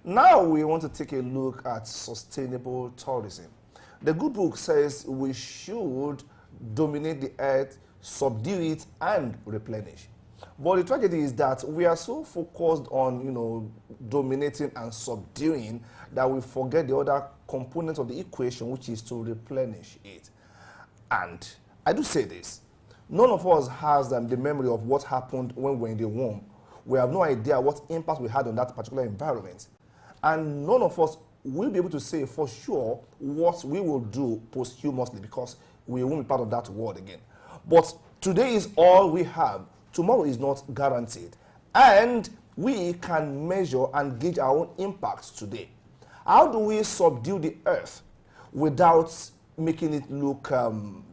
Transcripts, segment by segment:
Now we want to take a look at sustainable tourism. The good book says we should dominate the earth, subdue it, and replenish. But the tragedy is that we are so focused on, dominating and subduing that we forget the other component of the equation, which is to replenish it. And I do say this, none of us has the memory of what happened when we were in the womb. We have no idea what impact we had on that particular environment. And none of us will be able to say for sure what we will do posthumously, because we won't be part of that world again. But today is all we have. Tomorrow is not guaranteed. And we can measure and gauge our own impacts today. How do we subdue the earth without making it look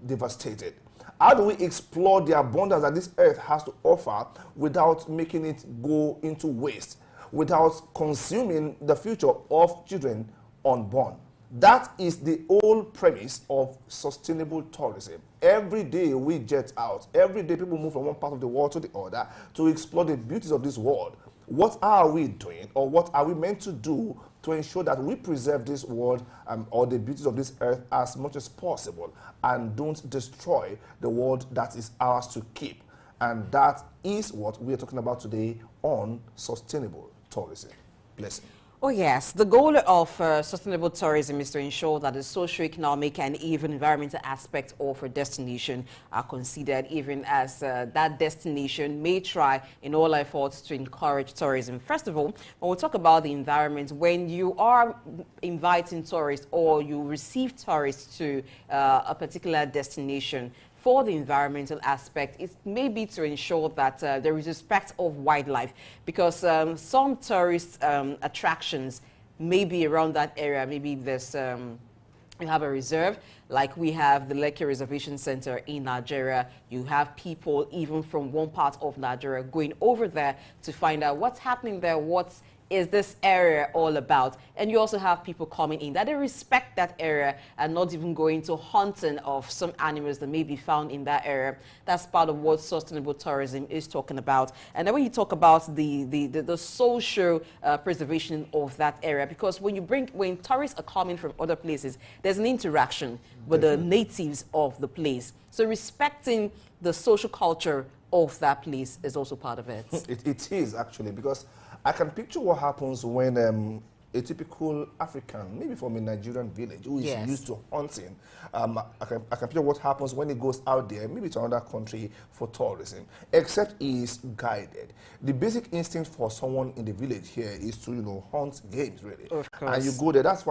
devastated? How do we explore the abundance that this earth has to offer without making it go into waste, without consuming the future of children unborn? That is the whole premise of sustainable tourism. Every day we jet out. Every day people move from one part of the world to the other to explore the beauties of this world. What are we doing, or what are we meant to do to ensure that we preserve this world or the beauties of this earth as much as possible and don't destroy the world that is ours to keep? And that is what we are talking about today on sustainable tourism. Blessing. Oh yes, the goal of sustainable tourism is to ensure that the socio-economic and even environmental aspects of a destination are considered, even as that destination may try in all efforts to encourage tourism. First of all, when we talk about the environment, when you are inviting tourists or you receive tourists to a particular destination, for the environmental aspect, it may be to ensure that there is respect of wildlife, because some tourist attractions may be around that area. Maybe there's you have a reserve, like we have the Lekki Reservation Center in Nigeria. You have people even from one part of Nigeria going over there to find out what's happening there, what is this area all about. And you also have people coming in that they respect that area and not even going to hunting of some animals that may be found in that area. That's part of what sustainable tourism is talking about. And then when you talk about the social preservation of that area, because when tourists are coming from other places, there's an interaction with the natives of the place. So respecting the social culture of that place is also part of it. It is actually, because I can picture what happens when a typical African, maybe from a Nigerian village, who is used to hunting, I can picture what happens when he goes out there, maybe to another country for tourism, except he is guided. The basic instinct for someone in the village here is to, hunt games, really. Of course. And you go there, that's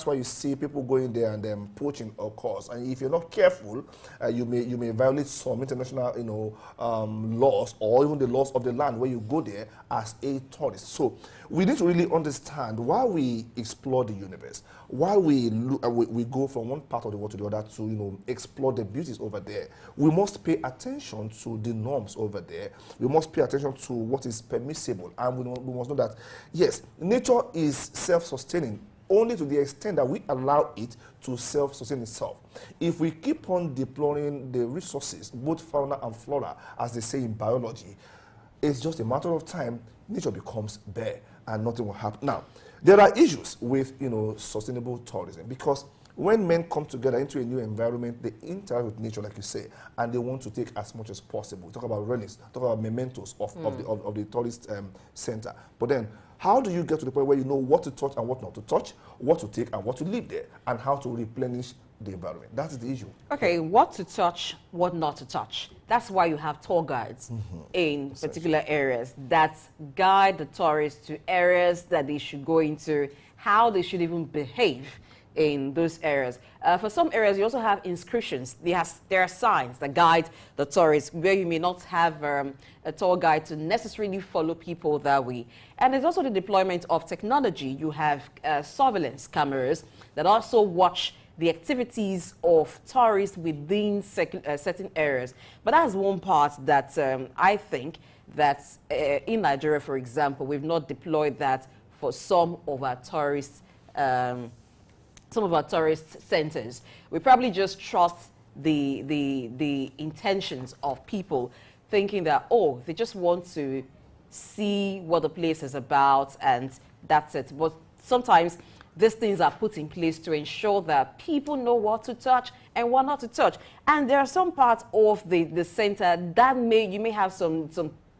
why you see people going there and poaching, of course. And if you're not careful, you may violate some international, laws, or even the laws of the land where you go there as a tourist. So we need to really understand, while we explore the universe, while we go from one part of the world to the other to explore the beauties over there, we must pay attention to the norms over there. We must pay attention to what is permissible, and we must know that yes, nature is self-sustaining only to the extent that we allow it to self-sustain itself. If we keep on deploying the resources, both fauna and flora, as they say in biology, it's just a matter of time, nature becomes bare and nothing will happen. Now, there are issues with sustainable tourism, because when men come together into a new environment, they interact with nature, like you say, and they want to take as much as possible. Talk about relics, talk about mementos of the tourist center. But then, how do you get to the point where you know what to touch and what not to touch, what to take and what to leave there, and how to replenish the environment? That is the issue. Okay, what to touch, what not to touch. That's why you have tour guides in particular areas that guide the tourists to areas that they should go into, how they should even behave in those areas. For some areas, you also have inscriptions. There are signs that guide the tourists, where you may not have a tour guide to necessarily follow people that way. And there's also the deployment of technology. You have surveillance cameras that also watch the activities of tourists within certain areas. But that's one part that I think that in Nigeria, for example, we've not deployed that for some of our tourist centers. We probably just trust the intentions of people, thinking that, oh, they just want to see what the place is about and that's it. But sometimes these things are put in place to ensure that people know what to touch and what not to touch. And there are some parts of the center that you may have some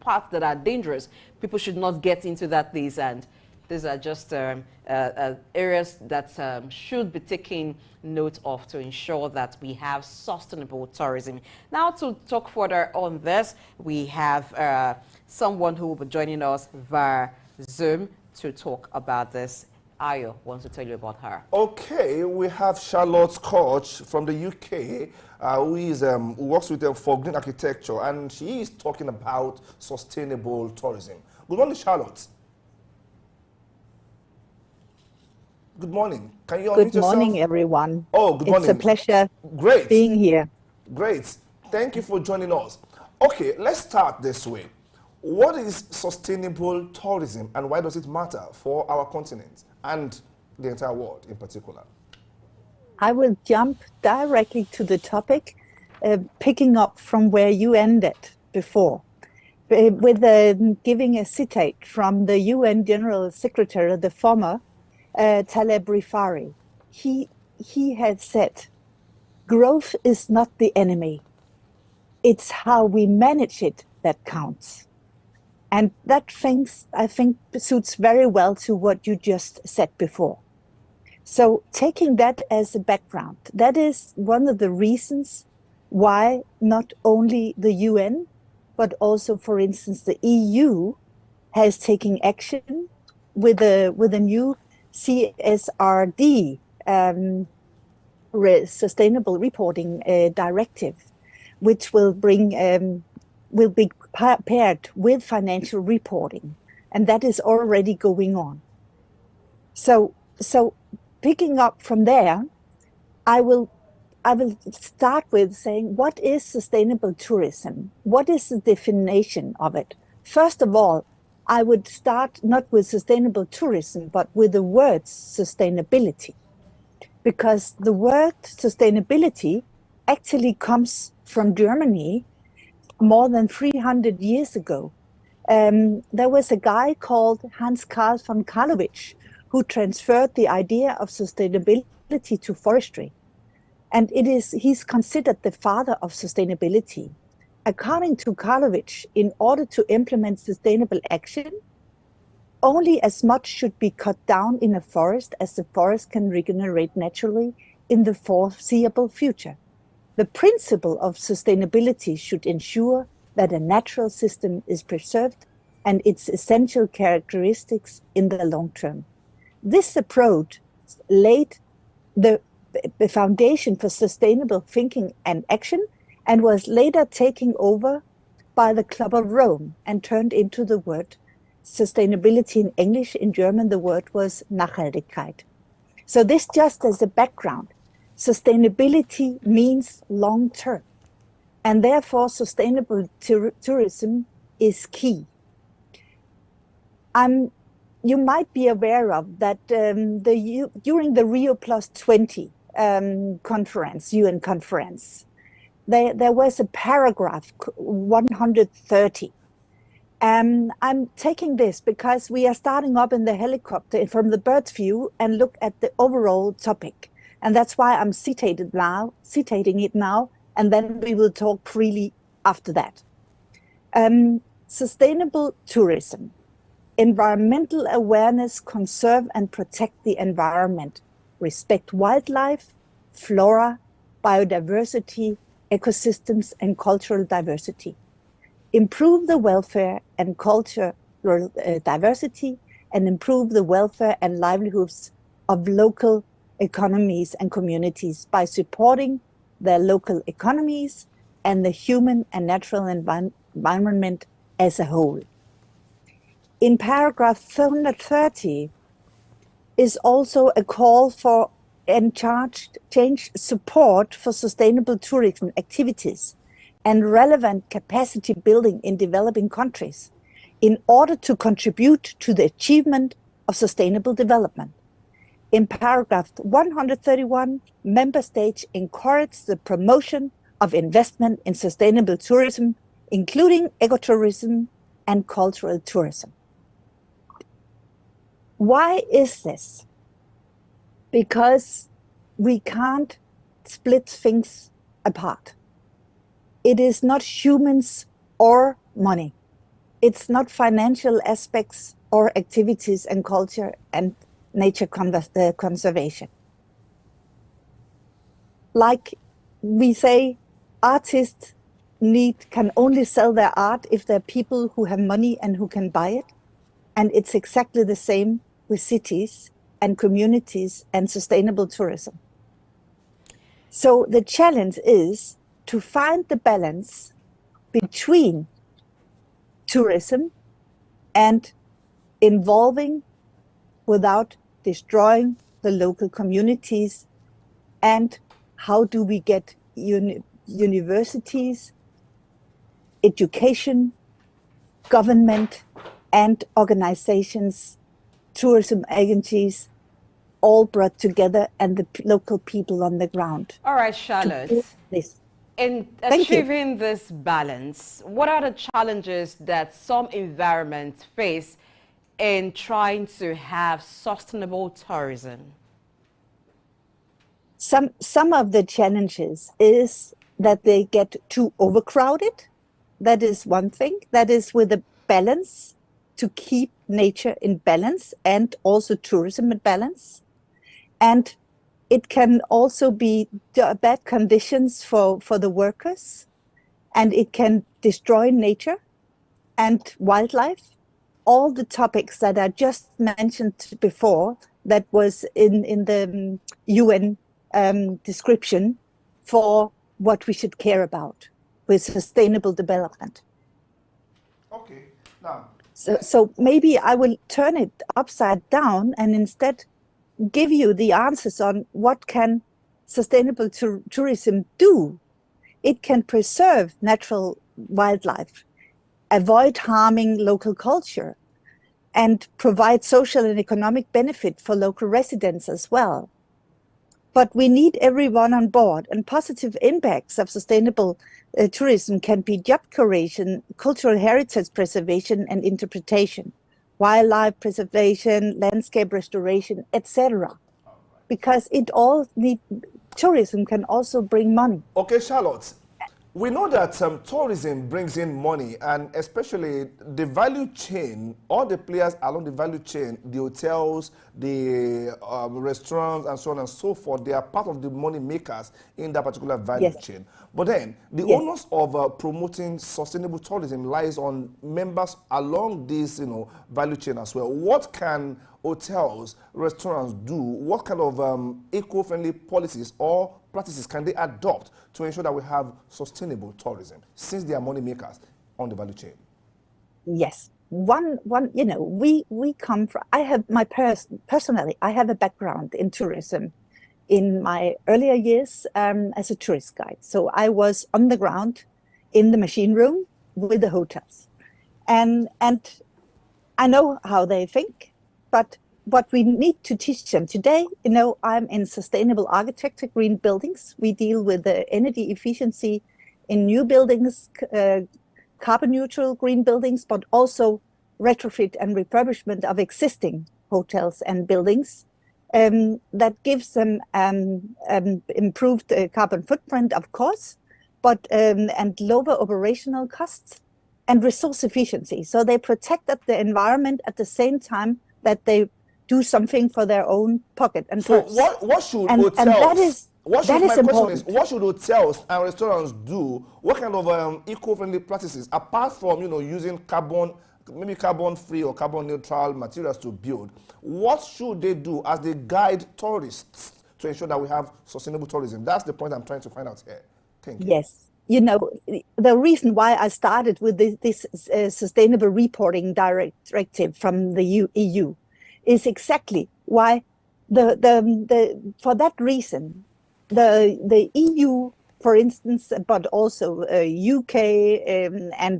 parts that are dangerous. People should not get into that place, and these are just areas that should be taken note of to ensure that we have sustainable tourism. Now, to talk further on this, we have someone who will be joining us via Zoom to talk about this. Ayo wants to tell you about her. Okay, we have Charlotte Koch from the UK, who works with 4GreenArchitecture, and she is talking about sustainable tourism. Good morning, Charlotte. Good morning. Can you unmute yourself? Good morning, everyone. Oh, good morning. It's a pleasure Great. being here. Great. Thank you for joining us. Okay, let's start this way. What is sustainable tourism, and why does it matter for our continent and the entire world in particular? I will jump directly to the topic, picking up from where you ended before, with giving a citate from the UN General Secretary, the former Taleb Rifari. He had said, growth is not the enemy. It's how we manage it that counts. And that I think suits very well to what you just said before. So taking that as a background, that is one of the reasons why not only the UN, but also, for instance, the EU has taken action with a new CSRD, Sustainable Reporting Directive, which will be paired with financial reporting, and that is already going on. So picking up from there, I will start with saying, what is sustainable tourism? What is the definition of it? First of all, I would start not with sustainable tourism, but with the word sustainability, because the word sustainability actually comes from Germany more than 300 years ago. There was a guy called Hans Carl von Karlowitz who transferred the idea of sustainability to forestry. And he's considered the father of sustainability. According to Karlowitz, in order to implement sustainable action, only as much should be cut down in a forest as the forest can regenerate naturally in the foreseeable future. The principle of sustainability should ensure that a natural system is preserved and its essential characteristics in the long term. This approach laid the foundation for sustainable thinking and action, and was later taken over by the Club of Rome and turned into the word sustainability in English. In German, the word was Nachhaltigkeit. So this just as a background. Sustainability means long term, and therefore sustainable tourism is key. You might be aware of that during the Rio Plus 20 conference, UN conference, there was a paragraph 130. I'm taking this because we are starting up in the helicopter from the bird's view and look at the overall topic. And that's why I'm citating it now, and then we will talk freely after that. Sustainable tourism. Environmental awareness, conserve and protect the environment, respect wildlife, flora, biodiversity, ecosystems, and cultural diversity. Improve the welfare and cultural diversity, and improve the welfare and livelihoods of local economies and communities by supporting their local economies and the human and natural environment as a whole. In paragraph 430 is also a call for change support for sustainable tourism activities and relevant capacity building in developing countries in order to contribute to the achievement of sustainable development. In paragraph 131, member states encourage the promotion of investment in sustainable tourism, including ecotourism and cultural tourism. Why is this? Because we can't split things apart. It is not humans or money. It's not financial aspects or activities and culture and nature conservation. Like we say, artists can only sell their art if there are people who have money and who can buy it. And it's exactly the same with cities and communities and sustainable tourism. So the challenge is to find the balance between tourism and involving without destroying the local communities, and how do we get universities, education, government, and organizations, tourism agencies, all brought together, and the local people on the ground. All right, Charlotte. In achieving this balance, what are the challenges that some environments face in trying to have sustainable tourism? Some of the challenges is that they get too overcrowded. That is one thing. That is with a balance to keep nature in balance and also tourism in balance. And it can also be bad conditions for the workers, and it can destroy nature and wildlife. All the topics that I just mentioned before, that was in the UN description for what we should care about with sustainable development. Okay, now. So maybe I will turn it upside down and instead give you the answers on what can sustainable tourism do. It can preserve natural wildlife, avoid harming local culture, and provide social and economic benefit for local residents as well. But we need everyone on board, and positive impacts of sustainable tourism can be job creation, cultural heritage preservation and interpretation, wildlife preservation, landscape restoration, etc. Because it all tourism can also bring money. Okay, Charlotte, we know that tourism brings in money, and especially the value chain, all the players along the value chain, the hotels, the restaurants, and so on and so forth, they are part of the money makers in that particular value chain. But then the onus of promoting sustainable tourism lies on members along this, value chain as well. What can hotels, restaurants do? What kind of eco-friendly policies or practices can they adopt to ensure that we have sustainable tourism, since they are money makers on the value chain? Yes. One, we come from, I have personally, I have a background in tourism in my earlier years as a tourist guide. So I was on the ground in the machine room with the hotels. And I know how they think, but what we need to teach them today, I'm in sustainable architecture, green buildings. We deal with the energy efficiency in new buildings, carbon neutral green buildings, but also retrofit and refurbishment of existing hotels and buildings that gives them improved carbon footprint, of course, but and lower operational costs and resource efficiency. So they protected the environment at the same time that they do something for their own pocket and purse. So what should hotels, and that is important. What should hotels and restaurants do? What kind of eco-friendly practices, apart from using maybe carbon-free or carbon-neutral materials to build? What should they do as they guide tourists to ensure that we have sustainable tourism? That's the point I'm trying to find out here. Thank you. Yes. The reason why I started with this sustainable reporting directive from the EU is exactly why for that reason, the EU, for instance, but also UK,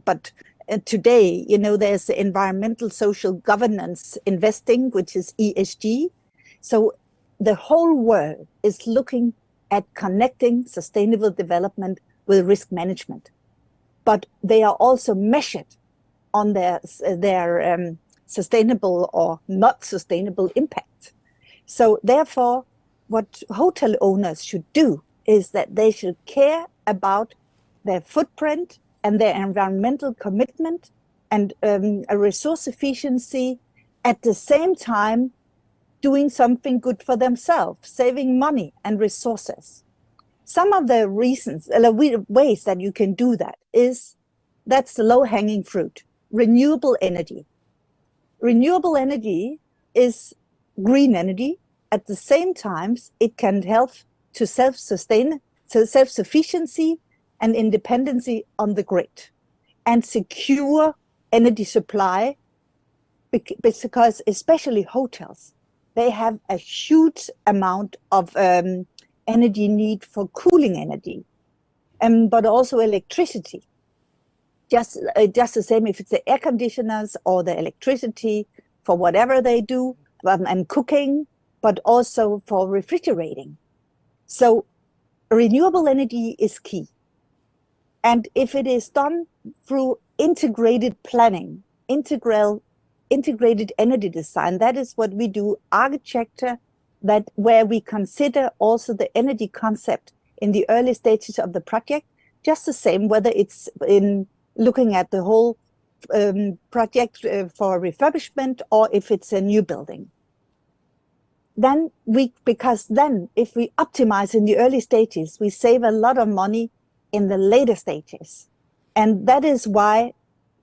but today, there's the environmental social governance investing, which is ESG. So the whole world is looking at connecting sustainable development with risk management, but they are also measured on their sustainable or not sustainable impact. So therefore, what hotel owners should do is that they should care about their footprint and their environmental commitment and a resource efficiency, at the same time doing something good for themselves, saving money and resources. Some of the reasons, ways that you can do that is, that's the low-hanging fruit, renewable energy. Renewable energy is green energy. At the same time, it can help to self-sufficiency and independency on the grid and secure energy supply, because especially hotels, they have a huge amount of energy need for cooling energy, but also electricity. Just the same if it's the air conditioners or the electricity for whatever they do, and cooking, but also for refrigerating. So renewable energy is key. And if it is done through integrated planning, integrated energy design, that is what we do, architecture, where we consider also the energy concept in the early stages of the project, just the same whether it's in looking at the whole project for refurbishment or if it's a new building. Because then if we optimize in the early stages, we save a lot of money in the later stages. And that is why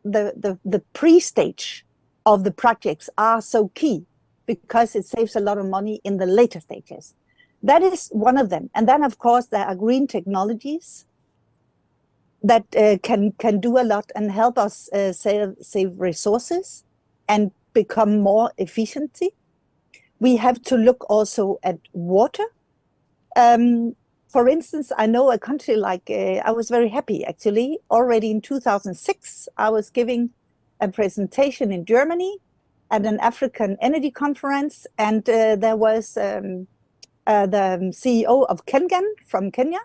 the pre-stage of the projects are so key, because it saves a lot of money in the later stages. That is one of them. And then, of course, there are green technologies that can do a lot and help us save resources and become more efficient. We have to look also at water. For instance, I know a country like, I was very happy actually, already in 2006, I was giving a presentation in Germany at an African energy conference, and there was the CEO of Kengen from Kenya,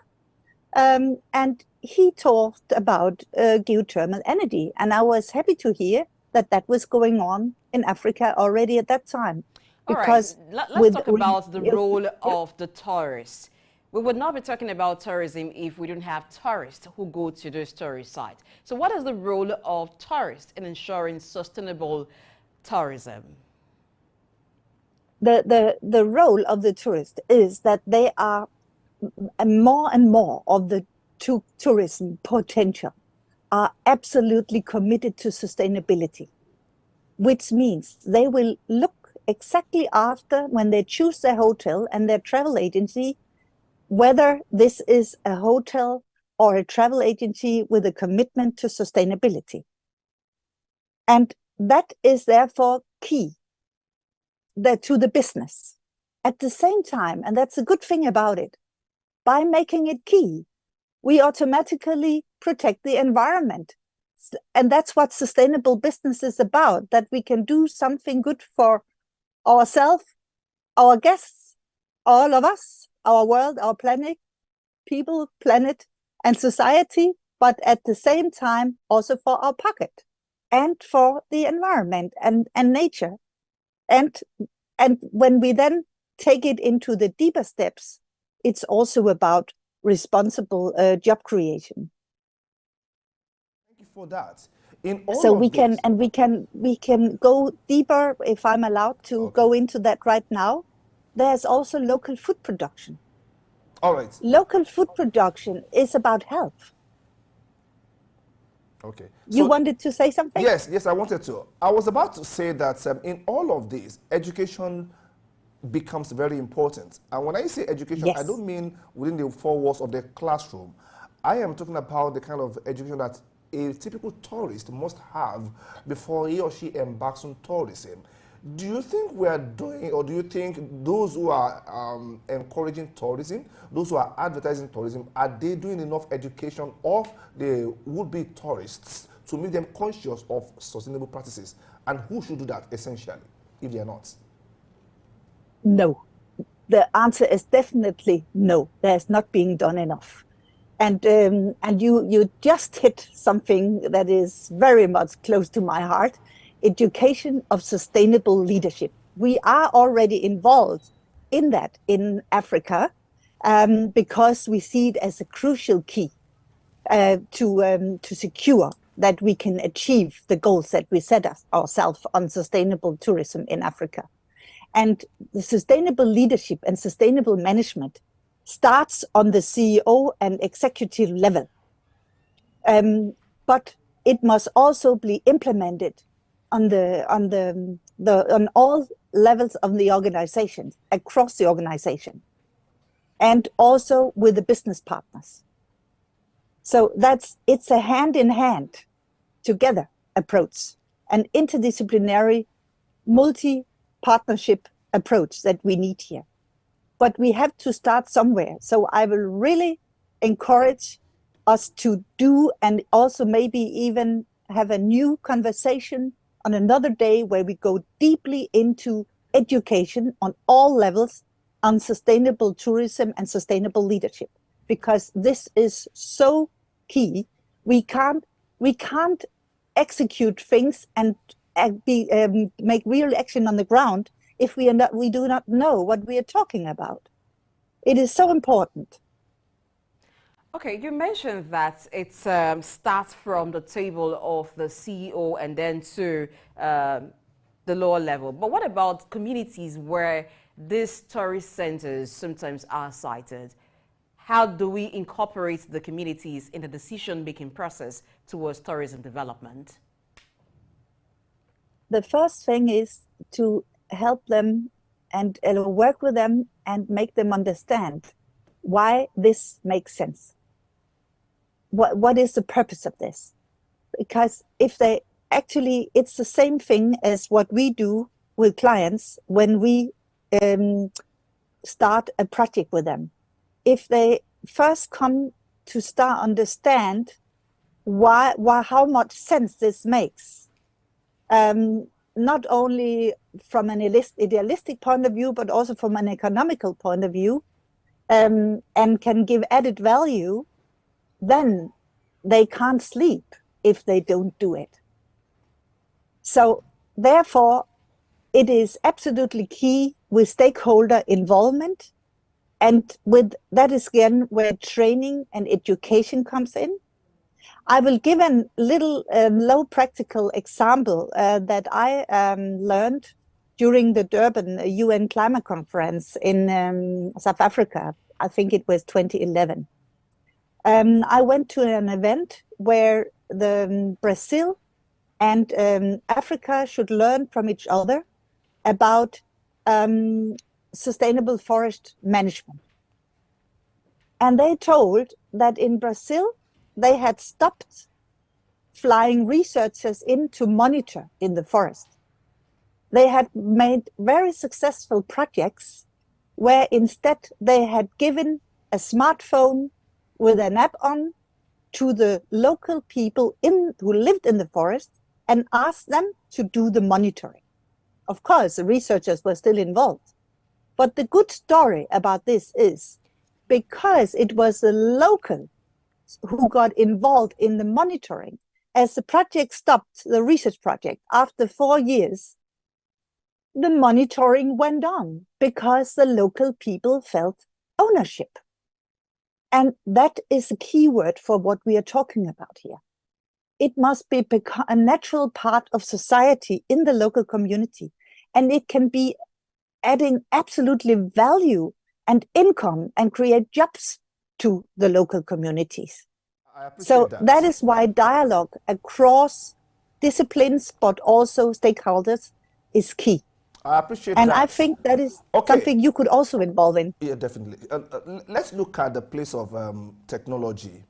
and he talked about geothermal energy, and I was happy to hear that was going on in Africa already at that time. Because let's talk about the role of the tourists. We would not be talking about tourism if we don't have tourists who go to those tourist sites. So what is the role of tourists in ensuring sustainable tourism? The role of the tourist is that they are more and more of the tourism potential are absolutely committed to sustainability, which means they will look exactly after, when they choose their hotel and their travel agency, whether this is a hotel or a travel agency with a commitment to sustainability. And that is therefore key to the business. At the same time, and that's a good thing about it, by making it key, we automatically protect the environment. And that's what sustainable business is about, that we can do something good for ourselves, our guests, all of us, our world, our planet, people, planet, and society, but at the same time also for our pocket and for the environment and nature. And when we then take it into the deeper steps, it's also about responsible job creation. Thank you for that. In all so of we this, can go deeper, if I'm allowed to go into that right now. There's also local food production. All right. Local food production is about health. Okay. You wanted to say something? Yes, I wanted to. I was about to say that in all of this, education becomes very important. And when I say education, I don't mean within the four walls of the classroom. I am talking about the kind of education that a typical tourist must have before he or she embarks on tourism. Do you think we are doing, or do you think those who are encouraging tourism, those who are advertising tourism, are they doing enough education of the would-be tourists to make them conscious of sustainable practices? And who should do that essentially, if they are not? No. The answer is definitely no. There's not being done enough. And you just hit something that is very much close to my heart, education of sustainable leadership. We are already involved in that in Africa because we see it as a crucial key to secure that we can achieve the goals that we set ourselves on sustainable tourism in Africa. And the sustainable leadership and sustainable management starts on the CEO and executive level. But it must also be implemented on all levels of the organization, across the organization, and also with the business partners. So it's a hand-in-hand together approach, an interdisciplinary multi-partnership approach that we need here. But we have to start somewhere. So I will really encourage us to do, and also maybe even have a new conversation on another day where we go deeply into education on all levels on sustainable tourism and sustainable leadership, because this is so key. We can't execute things and make real action on the ground if we do not know what we are talking about. It is so important. Okay, you mentioned that it starts from the table of the CEO and then to the lower level. But what about communities where these tourist centers sometimes are sited? How do we incorporate the communities in the decision-making process towards tourism development? The first thing is to help them and work with them and make them understand why this makes sense. What is the purpose of this? Because if they actually, it's the same thing as what we do with clients when we start a project with them. If they first come to start understand how much sense this makes, not only from an idealistic point of view, but also from an economical point of view, and can give added value, then they can't sleep if they don't do it. So therefore, it is absolutely key with stakeholder involvement. And with that is again where training and education comes in. I will give a little low practical example that I learned during the Durban UN Climate Conference in South Africa. I think it was 2011. I went to an event where Brazil and Africa should learn from each other about sustainable forest management. And they told that in Brazil, they had stopped flying researchers in to monitor in the forest. They had made very successful projects where instead they had given a smartphone with an app on to the local people who lived in the forest and asked them to do the monitoring. Of course, the researchers were still involved. But the good story about this is because it was the local who got involved in the monitoring. As the project stopped, the research project, after 4 years, the monitoring went on because the local people felt ownership. And that is a key word for what we are talking about here. It must be a natural part of society in the local community. And it can be adding absolutely value and income and create jobs to the local communities. So that is why dialogue across disciplines, but also stakeholders, is key. I appreciate and that. I think that is something you could also involve in. Yeah, definitely. Let's look at the place of technology.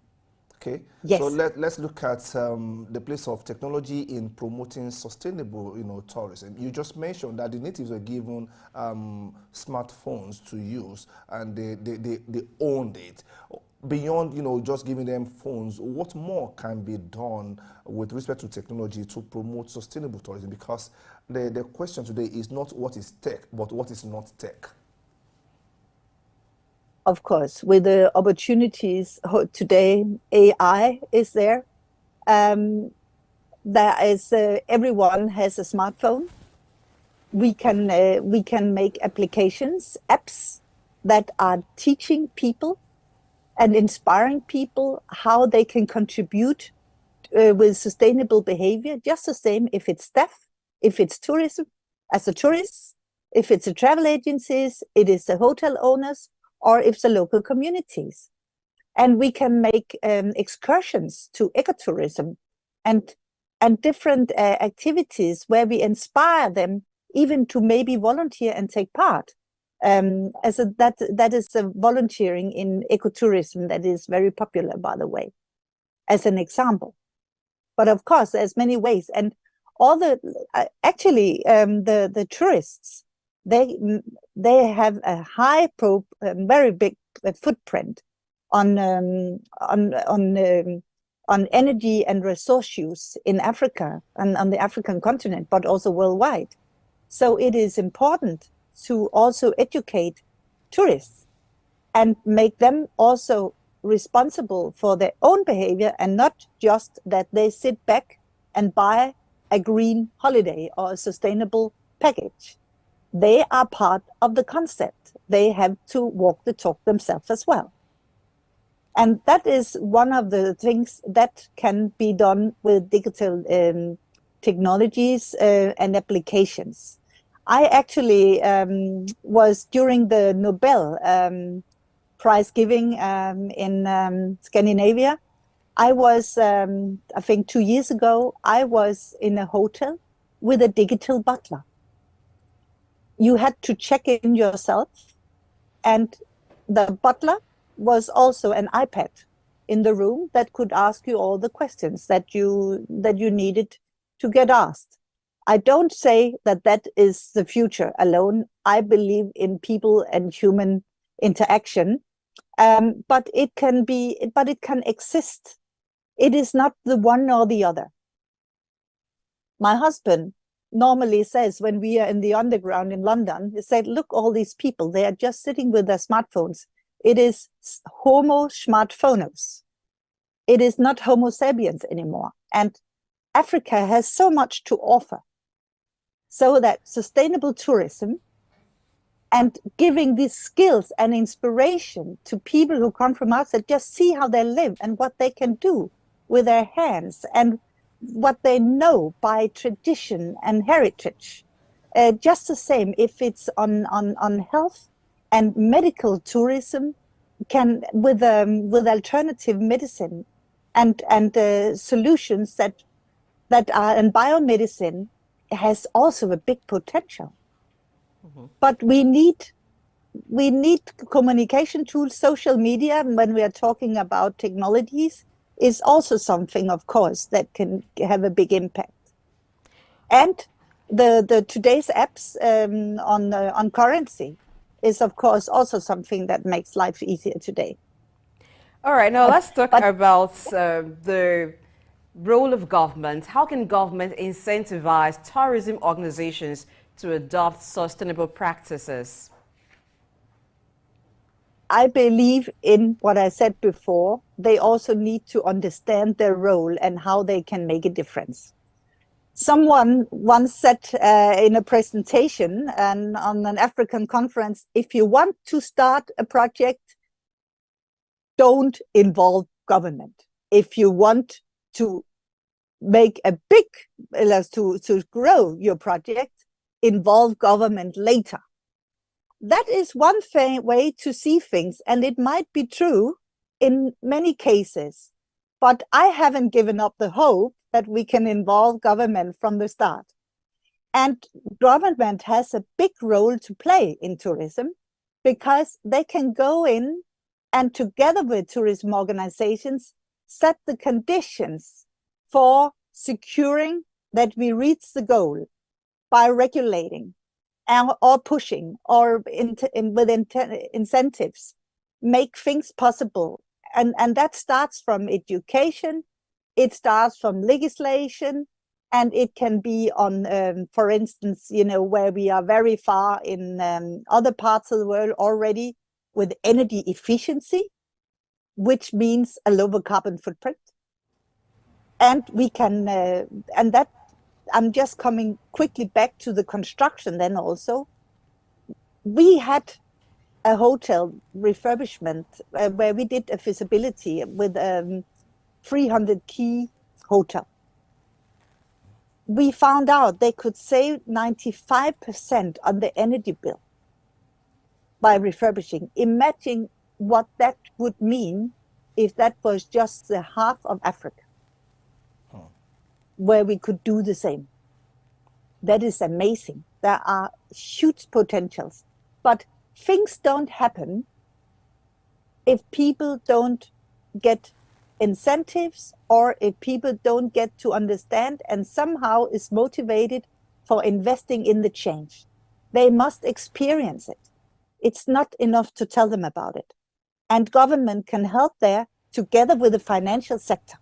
Okay. Yes. So let's look at the place of technology in promoting sustainable, tourism. You just mentioned that the natives were given smartphones to use, and they owned it. Beyond, just giving them phones, what more can be done with respect to technology to promote sustainable tourism? Because the question today is not what is tech, but what is not tech. Of course, with the opportunities today, AI is there. There is everyone has a smartphone. We can make applications, apps that are teaching people and inspiring people how they can contribute with sustainable behavior, just the same if it's staff, if it's tourism, as a tourist, if it's a travel agencies, it is the hotel owners, or if it's the local communities. And we can make excursions to ecotourism and different activities where we inspire them even to maybe volunteer and take part. That is volunteering in ecotourism that is very popular, by the way, as an example. But of course, there's many ways, and all the the tourists, they have a very big footprint on energy and resource use in Africa and on the African continent, but also worldwide. So it is important to also educate tourists and make them also responsible for their own behavior, and not just that they sit back and buy a green holiday or a sustainable package. They are part of the concept. They have to walk the talk themselves as well. And that is one of the things that can be done with digital technologies and applications. I actually was during the Nobel Prize giving in Scandinavia. I was, I think 2 years ago, I was in a hotel with a digital butler. You had to check in yourself, and the butler was also an iPad in the room that could ask you all the questions that you needed to get asked. I don't say that that is the future alone. I believe in people and human interaction, but it can exist. It is not the one or the other. My husband normally says, when we are in the underground in London, he said, look, all these people, they are just sitting with their smartphones. It is homo smartphones. It is not homo sapiens anymore. And Africa has so much to offer. So that sustainable tourism and giving these skills and inspiration to people who come from outside, just see how they live and what they can do with their hands and what they know by tradition and heritage. Just the same, if it's on health and medical tourism, can with alternative medicine and solutions that are, and biomedicine has also a big potential. Mm-hmm. But we need communication tools. Social media, when we are talking about technologies, is also something, of course, that can have a big impact. And the today's apps on currency is, of course, also something that makes life easier today. All right, now let's talk about the role of government. How can government incentivize tourism organizations to adopt sustainable practices? I believe in what I said before. They also need to understand their role and how they can make a difference. Someone once said in a presentation and on an African conference, if you want to start a project, don't involve government. If you want to make a big, to grow your project, involve government later. That is one way to see things, and it might be true in many cases, but I haven't given up the hope that we can involve government from the start. And government has a big role to play in tourism, because they can go in and together with tourism organizations, set the conditions for securing that we reach the goal by regulating or pushing or with incentives, make things possible. And that starts from education, it starts from legislation, and it can be on, for instance, where we are very far in other parts of the world already with energy efficiency, which means a lower carbon footprint. And we can, and that, I'm just coming quickly back to the construction then also. We had a hotel refurbishment where we did a feasibility with 300 key hotel. We found out they could save 95% on the energy bill by refurbishing. Imagine what that would mean if that was just the half of Africa, where we could do the same. That is amazing. There are huge potentials, but things don't happen if people don't get incentives, or if people don't get to understand and somehow is motivated for investing in the change. They must experience it. It's not enough to tell them about it. And government can help there together with the financial sector.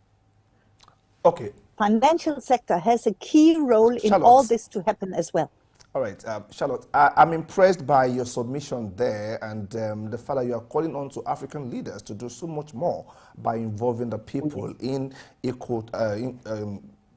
Okay. Financial sector has a key role in all this to happen as well. All right, Charlotte, I'm impressed by your submission there, and the fact that you are calling on to African leaders to do so much more by involving the people in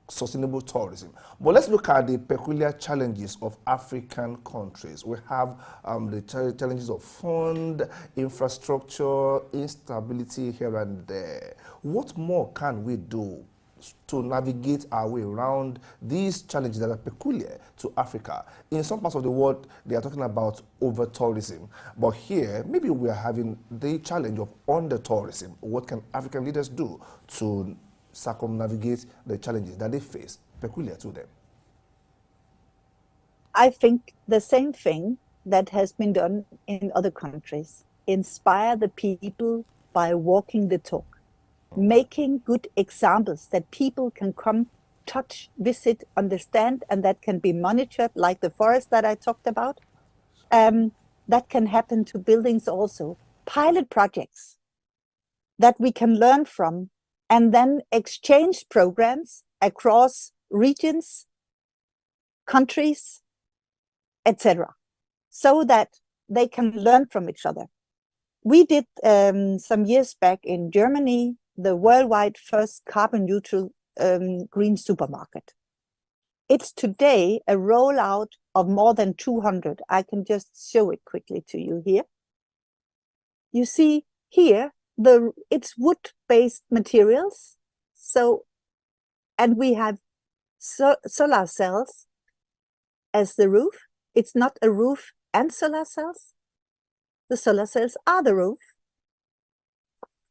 sustainable tourism. But let's look at the peculiar challenges of African countries. We have the challenges of fund, infrastructure, instability here and there. What more can we do to navigate our way around these challenges that are peculiar to Africa? In some parts of the world, they are talking about over-tourism. But here, maybe we are having the challenge of under-tourism. What can African leaders do to circumnavigate the challenges that they face peculiar to them? I think the same thing that has been done in other countries. Inspire the people by walking the talk. Making good examples that people can come, touch, visit, understand, and that can be monitored, like the forest that I talked about. That can happen to buildings also. Pilot projects that we can learn from, and then exchange programs across regions, countries, etc., so that they can learn from each other. We did some years back in Germany the worldwide first carbon neutral green supermarket. It's today a rollout of more than 200. I can just show it quickly to you here. You see here, it's wood-based materials. So, and we have solar cells as the roof. It's not a roof and solar cells. The solar cells are the roof.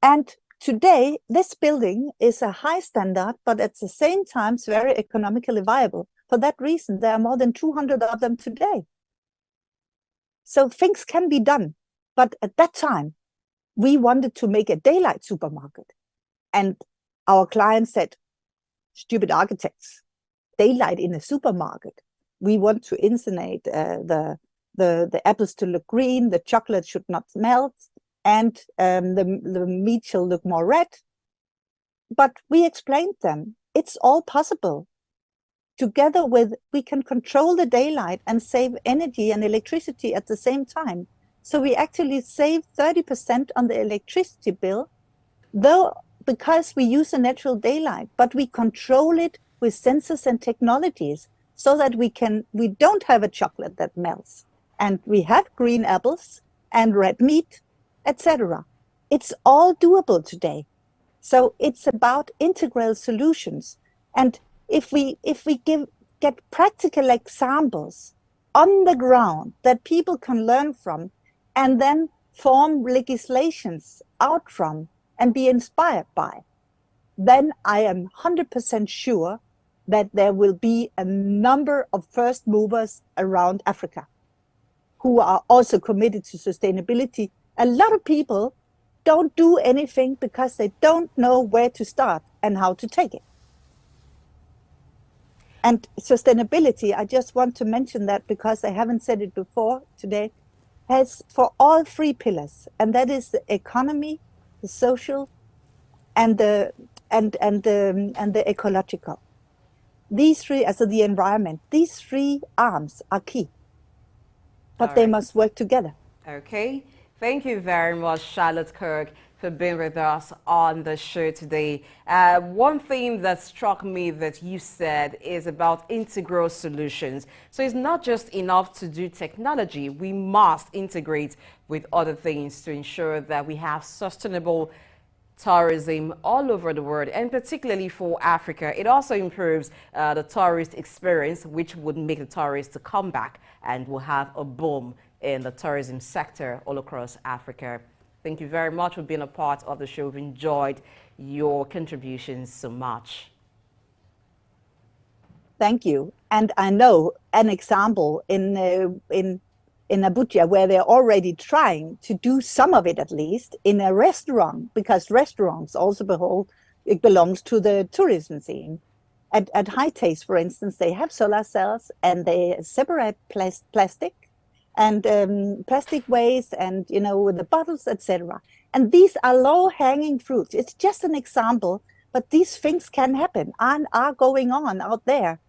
And today, this building is a high standard, but at the same time, it's very economically viable. For that reason, there are more than 200 of them today. So things can be done. But at that time, we wanted to make a daylight supermarket. And our client said, stupid architects, daylight in a supermarket. We want to insulate the apples to look green, the chocolate should not melt, and the meat shall look more red. But we explained them, it's all possible. Together with, we can control the daylight and save energy and electricity at the same time. So we actually save 30% on the electricity bill, though because we use a natural daylight, but we control it with sensors and technologies so that we don't have a chocolate that melts. And we have green apples and red meat, etc. It's all doable today. So it's about integral solutions. And if we get practical examples on the ground that people can learn from, and then form legislations out from and be inspired by, then I am 100% sure that there will be a number of first movers around Africa who are also committed to sustainability. A lot of people don't do anything because they don't know where to start and how to take it. And sustainability, I just want to mention that because I haven't said it before today, has for all three pillars, and that is the economy, the social, and the ecological. These three, also the environment, these three arms are key, but they must work together. Okay. Thank you very much, Charlotte Koch, for being with us on the show today. One thing that struck me that you said is about integral solutions. So it's not just enough to do technology. We must integrate with other things to ensure that we have sustainable tourism all over the world, and particularly for Africa. It also improves the tourist experience, which would make the tourists to come back, and will have a boom in the tourism sector all across Africa. Thank you very much for being a part of the show. We've enjoyed your contributions so much. Thank you. And I know an example in Abuja where they're already trying to do some of it, at least in a restaurant, because restaurants also it belongs to the tourism scene. At High Taste, for instance, they have solar cells and they separate plastic and plastic waste and, you know, the bottles, etc. And these are low-hanging fruits. It's just an example, but these things can happen and are going on out there.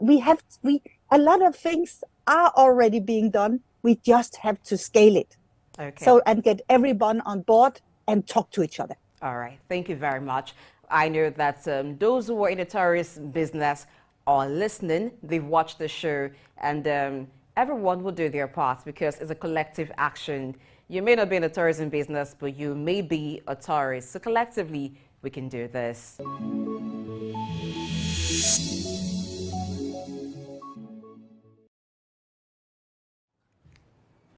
A lot of things are already being done. We just have to scale it. Okay. So, and get everyone on board and talk to each other. All right. Thank you very much. I know that those who are in the tourist business are listening. They've watched the show, and everyone will do their part because it's a collective action. You may not be in the tourism business, but you may be a tourist. So collectively, we can do this.